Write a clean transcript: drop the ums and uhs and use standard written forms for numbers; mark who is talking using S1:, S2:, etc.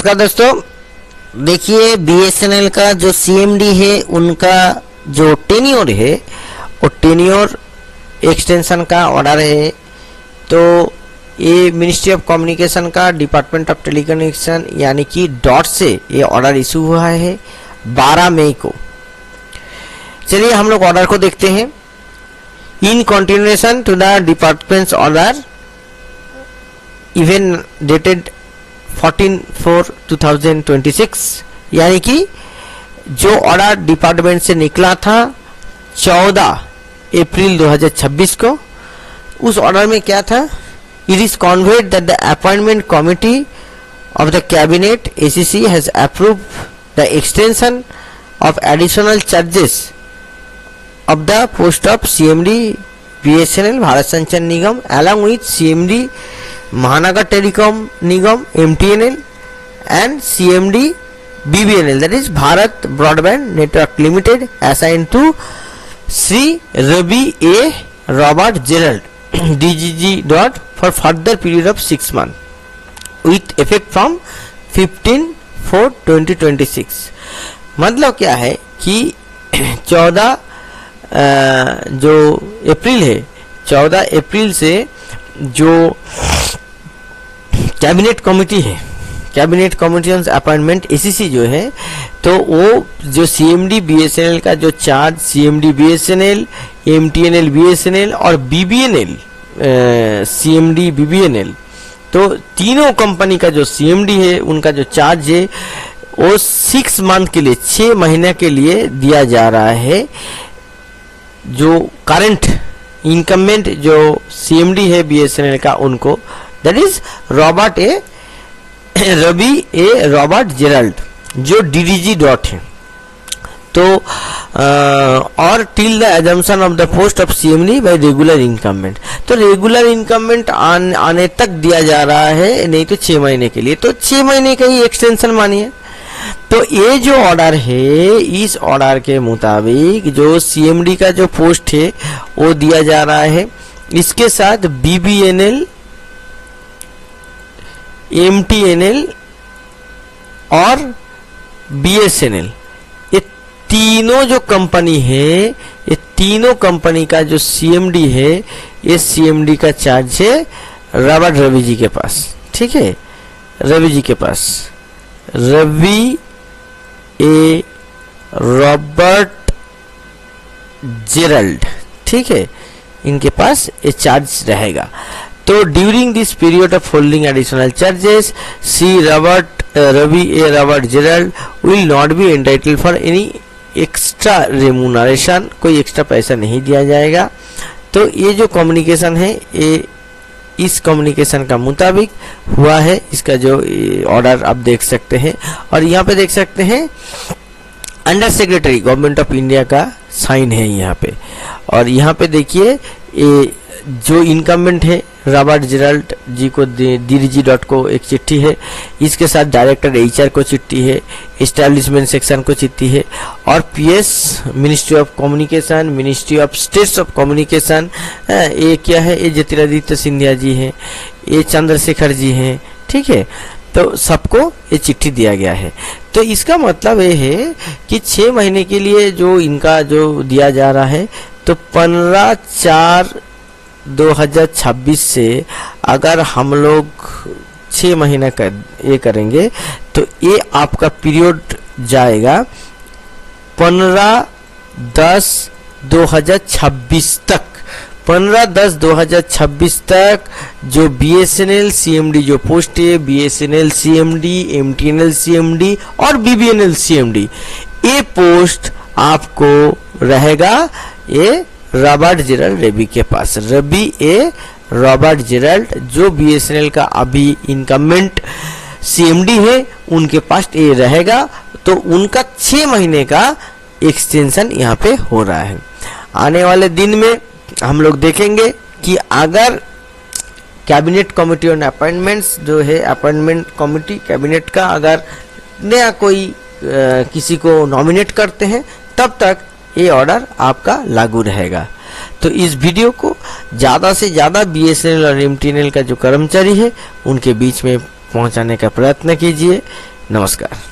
S1: नमस्कार दोस्तों, देखिए बीएसएनएल का जो सीएमडी है उनका जो टेन्योर है वो टेन्योर एक्सटेंशन का ऑर्डर है। तो ये मिनिस्ट्री ऑफ कम्युनिकेशन का डिपार्टमेंट ऑफ टेलीकम्युनिकेशन यानी कि डॉट से ये ऑर्डर इशू हुआ है 12 मई को। चलिए हम लोग ऑर्डर को देखते हैं। In continuation to the departments order even dated 14/4/2026, यानी कि जो ऑर्डर डिपार्टमेंट से निकला था 14 अप्रैल 2026 को, उस ऑर्डर में क्या था? It is conveyed that the appointment committee of the cabinet ACC has approved the extension of additional charges of the post of CMD BSNL Bharat संचार निगम along with CMD Mahanagar Telecom Nigam MTNL and CMD BBNL, that is Bharat Broadband Network Limited, assigned to Sri Ravi A. Robert Gerald DGG dot for further period of 6 months with effect from 15/4/2026। मतलब क्या है कि 14 जो अप्रैल है, 14 अप्रैल से जो cabinet committee है, cabinet committee on appointment ACC जो है, तो वो जो CMD BSNL का जो charge CMD BSNL, MTNL BSNL और BBNL CMD BBNL, तो तीनों कंपनी का जो CMD है उनका जो चार्ज है वो 6 मंथ के लिए, 6 महीने के लिए दिया जा रहा है। जो करंट इनकमेंट जो CMD है BSNL का उनको, that is Ravi A Robert Gerald जो DDG डॉट है। तो और till the assumption of the post of CMD by regular increment, तो रेगुलर इनकमेंट आने तक दिया जा रहा है, नहीं तो 6 महीने के लिए, तो 6 महीने का ही एक्सटेंशन मानिए। तो ये जो ऑर्डर है, इस ऑर्डर के मुताबिक जो CMD का जो पोस्ट है वो दिया जा रहा है। इसके साथ BBNL, MTNL और BSNL, ये तीनों जो कंपनी है, ये तीनों कंपनी का जो CMD है, ये CMD का चार्ज है रवि जी के पास। ठीक है, रवि जी के पास, रवि ए रॉबर्ट जेराल्ड, ठीक है, इनके पास ये चार्ज रहेगा। तो during this period of holding additional charges Ravi A Robert Gerald will not be entitled for any extra remuneration, कोई एक्स्ट्रा पैसा नहीं दिया जाएगा। तो ये जो कम्युनिकेशन है, ये इस कम्युनिकेशन का मुताबिक हुआ है। इसका जो ऑर्डर आप देख सकते हैं, और यहाँ पे देख सकते हैं under secretary government of India का साइन है यहाँ पे। और यहाँ पे देखिए ये जो इनकमेंट है रॉबर्ट जेराल्ड जी को DDG डॉट को एक चिट्ठी है, इसके साथ डायरेक्टर HR को चिट्ठी है, एस्टैब्लिशमेंट सेक्शन को चिट्ठी है, और PS ministry of communication, ministry of states of communication, ये क्या है, ये ज्योतिरादित्य सिंधिया जी हैं, ये चंद्रशेखर जी हैं। ठीक है, तो सबको ये चिट्ठी दिया गया है। तो इसका मतलब ये है कि 6 महीने के लिए जो इनका जो दिया जा रहा है, तो 15/4/2026 से अगर हम लोग 6 महीने का ये करेंगे तो ये आपका पीरियड जाएगा 15/10/2026 तक। 15/10/2026 तक जो BSNL CMD जो पोस्ट है, BSNL CMD, MTNL CMD और BBNL CMD, ये पोस्ट आपको रहेगा ये रॉबर्ट जेराल्ड रवि के पास। रवि ए रॉबर्ट जेराल्ड जो BSNL का अभी इनकमेंट CMD है, उनके पास ये रहेगा। तो उनका 6 महीने का एक्सटेंशन यहाँ पे हो रहा है। आने वाले दिन में हम लोग देखेंगे कि अगर कैबिनेट कमेटी ऑन अपॉइंटमेंट्स जो है, अपॉइंटमेंट कमेटी कैबिनेट का अगर नया कोई किसी को नॉमिनेट करते हैं, तब तक ये ऑर्डर आपका लागू रहेगा। तो इस वीडियो को ज़्यादा से ज़्यादा BSNL और MTNL का जो कर्मचारी है उनके बीच में पहुंचाने का प्रयत्न कीजिए। नमस्कार।